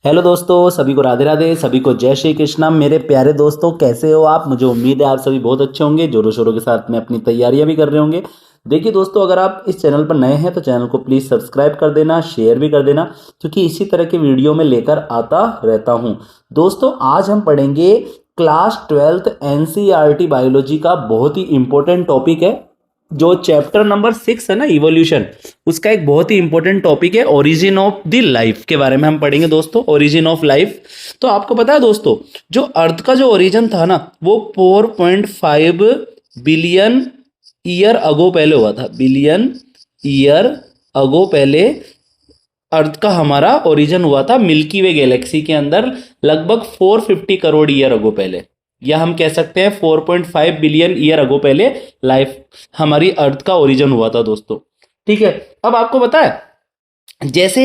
Hello दोस्तों, सभी को राधे राधे, सभी को जय श्री कृष्णा। मेरे प्यारे दोस्तों, कैसे हो आप? मुझे उम्मीद है आप सभी बहुत अच्छे होंगे, जोरों शोरों के साथ में अपनी तैयारियां भी कर रहे होंगे। देखिए दोस्तों, अगर आप इस चैनल पर नए हैं तो चैनल को प्लीज़ सब्सक्राइब कर देना, शेयर भी कर देना, क्योंकि इसी तरह के वीडियो में लेकर आता रहता हूं। दोस्तों, आज हम पढ़ेंगे क्लास 12th एनसीईआरटी बायोलॉजी का बहुत ही इंपॉर्टेंट टॉपिक है, जो चैप्टर नंबर 6 है ना, इवोल्यूशन। उसका एक बहुत ही इंपॉर्टेंट टॉपिक है ओरिजिन ऑफ द लाइफ के बारे में हम पढ़ेंगे दोस्तों, ओरिजिन ऑफ लाइफ। तो आपको पता है दोस्तों, जो अर्थ का जो ओरिजिन था ना, वो 4.5 बिलियन ईयर अगो पहले हुआ था। बिलियन ईयर अगो पहले अर्थ का हमारा ओरिजिन हुआ था मिल्की वे गैलेक्सी के अंदर, लगभग 450 करोड़ ईयर अगो पहले, या हम कह सकते हैं 4.5 बिलियन ईयर अगो पहले लाइफ हमारी अर्थ का ओरिजिन हुआ था दोस्तों। ठीक है, अब आपको पता है जैसे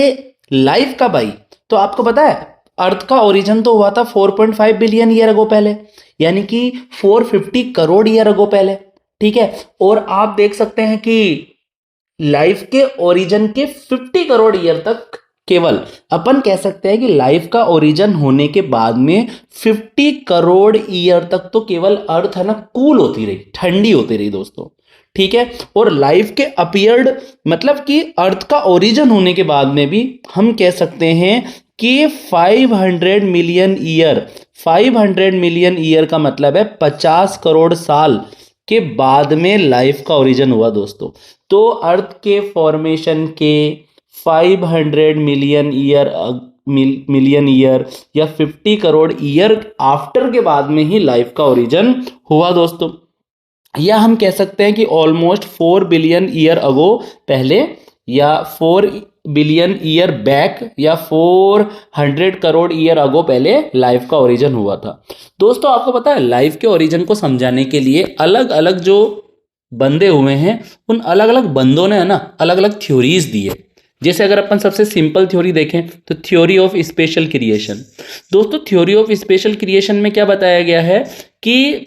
लाइफ का भाई, तो आपको पता है अर्थ का ओरिजिन तो हुआ था 4.5 बिलियन ईयर अगो पहले, यानी कि 450 करोड़ ईयर अगो पहले। ठीक है, और आप देख सकते हैं कि लाइफ के ओरिजिन के 50 करोड़ ईयर तक केवल अपन कह सकते हैं कि लाइफ का ओरिजिन होने के बाद में 50 करोड़ ईयर तक तो केवल अर्थ है ना कूल होती रही, ठंडी होती रही दोस्तों। ठीक है, और लाइफ के अपीयर्ड मतलब कि अर्थ का ओरिजिन होने के बाद में भी हम कह सकते हैं कि 500 मिलियन ईयर, 500 मिलियन ईयर का मतलब है 50 करोड़ साल के बाद में लाइफ का ओरिजिन हुआ दोस्तों। तो अर्थ के फॉर्मेशन के 500 मिलियन ईयर या 50 करोड़ ईयर आफ्टर के बाद में ही लाइफ का ओरिजिन हुआ दोस्तों। या हम कह सकते हैं कि ऑलमोस्ट 4 बिलियन ईयर अगो पहले, या 4 बिलियन ईयर बैक, या 400 करोड़ ईयर अगो पहले लाइफ का ओरिजिन हुआ था दोस्तों। आपको पता है लाइफ के ओरिजिन को समझाने के लिए अलग अलग जो बंदे हुए हैं, उन अलग अलग बंदों ने है ना अलग अलग थ्योरीज दी है। जैसे अगर अपन सबसे सिंपल थ्योरी देखें तो थ्योरी ऑफ स्पेशल क्रिएशन। दोस्तों, थ्योरी ऑफ स्पेशल क्रिएशन में क्या बताया गया है कि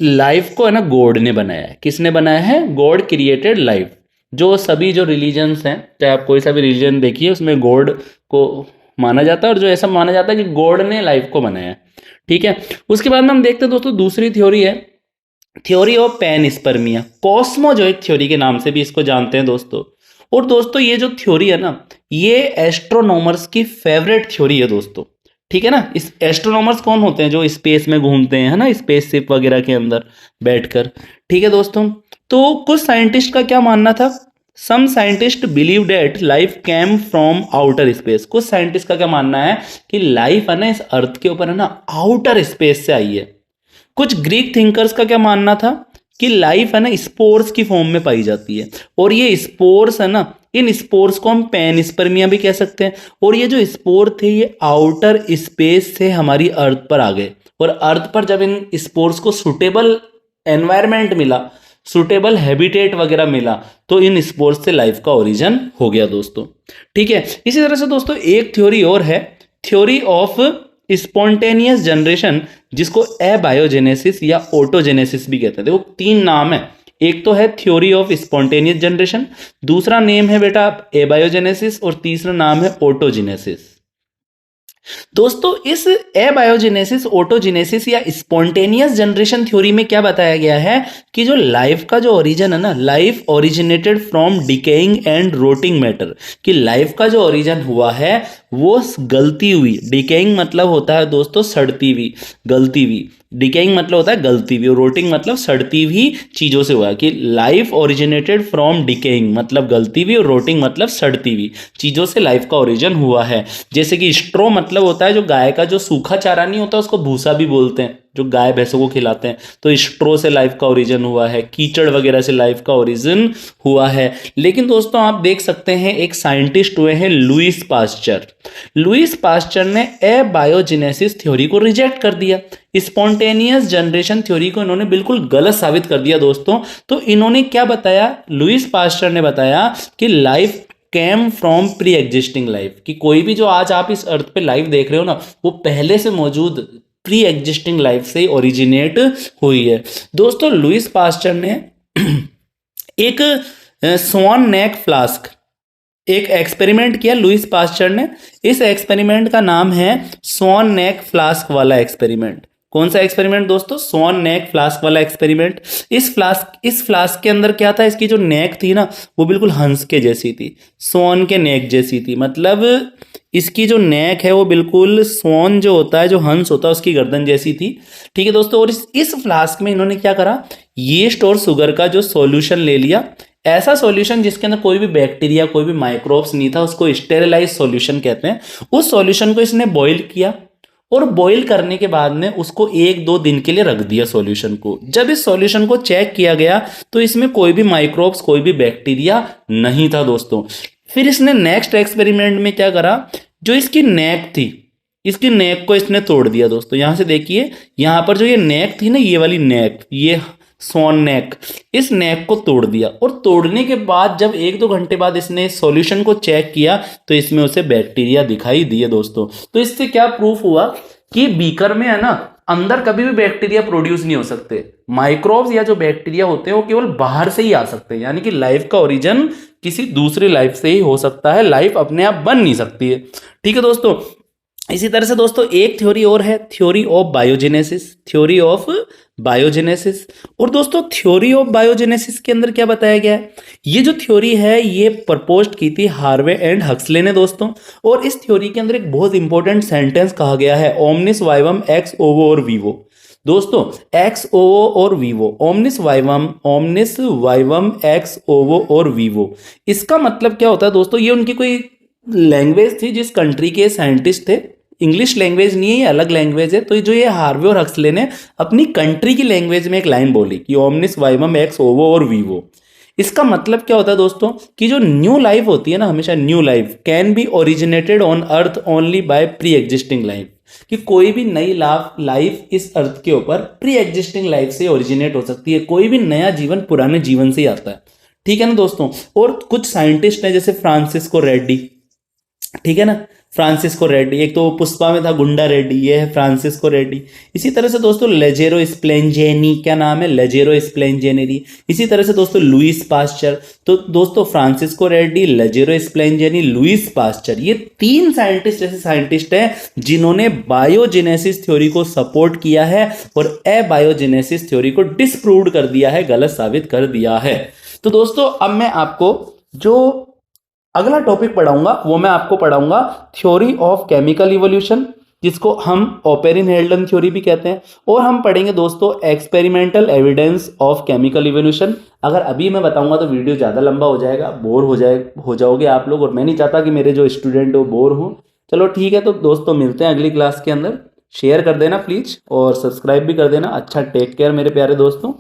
लाइफ को है ना गॉड ने बनाया है। किसने बनाया है? God created life. जो सभी जो रिलीजन्स हैं, चाहे आप कोई सा भी रिलीजन देखिए, उसमें गॉड को माना जाता है, और जो ऐसा माना जाता है कि गॉड ने लाइफ को बनाया है। ठीक है, उसके बाद में हम देखते हैं दोस्तों दूसरी थ्योरी है theory of panspermia, cosmozoic theory के नाम से भी इसको जानते हैं दोस्तों। और दोस्तों ये जो थ्योरी है ना, ये एस्ट्रोनॉमर्स की फेवरेट थ्योरी है दोस्तों। ठीक है ना, इस एस्ट्रोनॉमर्स कौन होते हैं? जो स्पेस में घूमते हैं, है ना, स्पेसशिप वगैरह के अंदर बैठकर। ठीक है दोस्तों, तो कुछ साइंटिस्ट का क्या मानना था? Some scientist believe that life came from outer space. कुछ साइंटिस्ट का क्या मानना है कि लाइफ है ना इस अर्थ के ऊपर है ना आउटर स्पेस से आई है। कुछ ग्रीक थिंकर्स का क्या मानना था कि लाइफ है ना स्पोर्स की फॉर्म में पाई जाती है, और ये स्पोर्स है ना, इन स्पोर्स को हम पैनस्पर्मिया भी कह सकते हैं। और ये जो स्पोर थे ये आउटर स्पेस से हमारी अर्थ पर आ गए, और अर्थ पर जब इन स्पोर्स को सुटेबल एनवायरनमेंट मिला, सुटेबल हैबिटेट वगैरह मिला, तो इन स्पोर्स से लाइफ का ओरिजिन हो गया दोस्तों। ठीक है, इसी तरह से दोस्तों एक थ्योरी और है, थ्योरी ऑफ स्पॉन्टेनियस जनरेशन, जिसको एबायोजेनेसिस या ऑटोजेनेसिस भी कहते हैं। देखो तीन नाम है, एक तो है थ्योरी ऑफ स्पॉन्टेनियस जनरेशन, दूसरा नेम है बेटा एबायोजेनेसिस, और तीसरा नाम है ऑटोजेनेसिस। दोस्तों इस एबायोजेनेसिस, ऑटोजेनेसिस या स्पॉन्टेनियस जनरेशन थ्योरी में क्या बताया गया है कि जो लाइफ का जो ओरिजिन है ना, life originated from decaying and rotting matter, कि लाइफ का जो ओरिजिन हुआ है वो गलती हुई, डिकेइंग मतलब होता है दोस्तों सड़ती हुई, गलती हुई, डिकेइंग मतलब होता है गलती हुई, और रोटिंग मतलब सड़ती हुई चीज़ों से हुआ, कि लाइफ ओरिजिनेटेड फ्रॉम डिकेइंग मतलब गलती हुई, और रोटिंग मतलब सड़ती हुई चीज़ों से लाइफ का ओरिजिन हुआ है। जैसे कि स्ट्रो मतलब होता है जो गाय का जो सूखा चारा नहीं होता, उसको भूसा भी बोलते हैं, जो गाय भैंसों को खिलाते हैं, तो स्ट्रो से लाइफ का ओरिजिन हुआ है। कीचड़ वगैरह से लाइफ का ओरिजिन हुआ है। लेकिन दोस्तों आप देख सकते हैं एक साइंटिस्ट हुए हैं लुईस पास्चर। लुईस पास्चर ने एबायोजेनेसिस थ्योरी को रिजेक्ट कर दिया, स्पॉन्टेनियस जनरेशन थ्योरी को इन्होंने बिल्कुल गलत साबित कर दिया दोस्तों। तो इन्होंने क्या बताया? लुईस पास्चर ने बताया कि life came from pre existing life, कि कोई भी जो आज आप इस अर्थ पे लाइफ देख रहे हो ना, वो पहले से मौजूद प्री एग्जिस्टिंग लाइफ से ओरिजिनेट हुई है दोस्तों। लुईस पास्चर ने एक स्वान नेक फ्लास्क, एक एक्सपेरिमेंट किया लुईस पास्चर ने। इस एक्सपेरिमेंट का नाम है स्वॉन नेक फ्लास्क वाला एक्सपेरिमेंट। कौन सा एक्सपेरिमेंट दोस्तों? स्वॉन नेक फ्लास्क वाला एक्सपेरिमेंट। इस फ्लास्क के अंदर क्या था, इसकी जो नेक थी ना वो बिल्कुल हंस के जैसी थी, स्वॉन के नेक जैसी थी। मतलब इसकी जो नेक है वो बिल्कुल स्वॉन जो होता है, जो हंस होता है, उसकी गर्दन जैसी थी। ठीक है दोस्तों, और इस फ्लास्क में इन्होंने क्या करा, यीस्ट और शुगर का जो सॉल्यूशन ले लिया, ऐसा सॉल्यूशन जिसके अंदर कोई भी बैक्टीरिया, कोई भी माइक्रोब्स नहीं था, उसको स्टेरिलाइज सॉल्यूशन कहते हैं। उस सॉल्यूशन को इसने बॉईल किया और बॉईल करने के बाद में उसको 1-2 दिन के लिए रख दिया सॉल्यूशन को। जब इस सॉल्यूशन को चेक किया गया तो इसमें कोई भी माइक्रोब्स, कोई भी बैक्टीरिया नहीं था दोस्तों। फिर इसने नेक्स्ट एक्सपेरिमेंट में क्या करा, जो इसकी नेक थी, इसकी नेक को इसने तोड़ दिया दोस्तों। यहां से देखिए, यहां पर जो ये नेक थी ना, ये वाली नेक, ये स्वॉन नेक, इस नेक को तोड़ दिया। और तोड़ने के बाद जब 1-2 घंटे बाद इसने सॉल्यूशन को चेक किया तो इसमें उसे बैक्टीरिया दिखाई दिए दोस्तों। तो इससे क्या प्रूफ हुआ कि बीकर में है ना, अंदर कभी भी बैक्टीरिया प्रोड्यूस नहीं हो सकते। माइक्रोब्स या जो बैक्टीरिया होते हैं वो केवल बाहर से ही आ सकते हैं, यानी कि लाइफ का ओरिजिन किसी दूसरी लाइफ से ही हो सकता है, लाइफ अपने आप बन नहीं सकती है। ठीक है दोस्तों, इसी तरह से दोस्तों एक थ्योरी और है, theory of biogenesis, theory of biogenesis. और दोस्तों थ्योरी ऑफ बायोजेनेसिस के अंदर क्या बताया गया है, ये जो थ्योरी है ये प्रपोज्ड की थी हार्वे एंड हक्सले ने दोस्तों। और इस थ्योरी के अंदर एक बहुत इंपॉर्टेंट सेंटेंस कहा गया है, ओमनिस वाइवम एक्स ओवो और वीवो। दोस्तों एक्स ओवो और वीवो, ओमनिस वाइवम एक्स ओवो और वीवो, इसका मतलब क्या होता है दोस्तों? ये उनकी कोई लैंग्वेज थी, जिस कंट्री के साइंटिस्ट थे, इंग्लिश लैंग्वेज नहीं है, ये अलग लैंग्वेज है। तो जो ये हार्वे और हक्सले ने अपनी कंट्री की लैंग्वेज में एक लाइन बोली कि ओमनिस वाइवम एक्स ओवो और वीवो। इसका मतलब क्या होता है दोस्तों कि जो न्यू लाइफ होती है ना, हमेशा new life can be originated on earth only by pre existing life, कि कोई भी नई लाइफ इस अर्थ के ऊपर प्री एग्जिस्टिंग लाइफ से ओरिजिनेट हो सकती है। कोई भी नया जीवन पुराने जीवन से ही आता है। ठीक है ना दोस्तों। और कुछ साइंटिस्ट हैं जैसे फ्रांसिस्को रेड्डी, ठीक है ना, फ्रांसिस्को रेड्डी, एक तो पुष्पा में था गुंडा रेड्डी, ये है फ्रांसिस्को रेड्डी। इसी तरह से दोस्तों लेजेरो स्प्लेंजेनी, क्या नाम है, लेजेरो स्प्लेंजेनी। इसी तरह से दोस्तों लुईस पास्चर। तो दोस्तों फ्रांसिस्को रेड्डी, लेजेरो स्प्लेंजेनी, लुईस पास्चर, ये 3 साइंटिस्ट ऐसे साइंटिस्ट हैं जिन्होंने बायोजेनेसिस थ्योरी को सपोर्ट किया है और एबायोजेनेसिस थ्योरी को डिसप्रूव कर दिया है, गलत साबित कर दिया है। तो दोस्तों अब मैं आपको जो अगला टॉपिक पढ़ाऊंगा वो मैं आपको पढ़ाऊंगा थ्योरी ऑफ केमिकल इवोल्यूशन, जिसको हम ओपेरिन-हेल्डन थ्योरी भी कहते हैं। और हम पढ़ेंगे दोस्तों experimental evidence of chemical evolution. अगर अभी मैं बताऊंगा तो वीडियो ज़्यादा लंबा हो जाएगा, बोर हो जाओगे आप लोग, और मैं नहीं चाहता कि मेरे जो स्टूडेंट हो बोर हो। चलो ठीक है, तो दोस्तों मिलते हैं अगली क्लास के अंदर। शेयर कर देना प्लीज़ और सब्सक्राइब भी कर देना। अच्छा, टेक केयर मेरे प्यारे दोस्तों।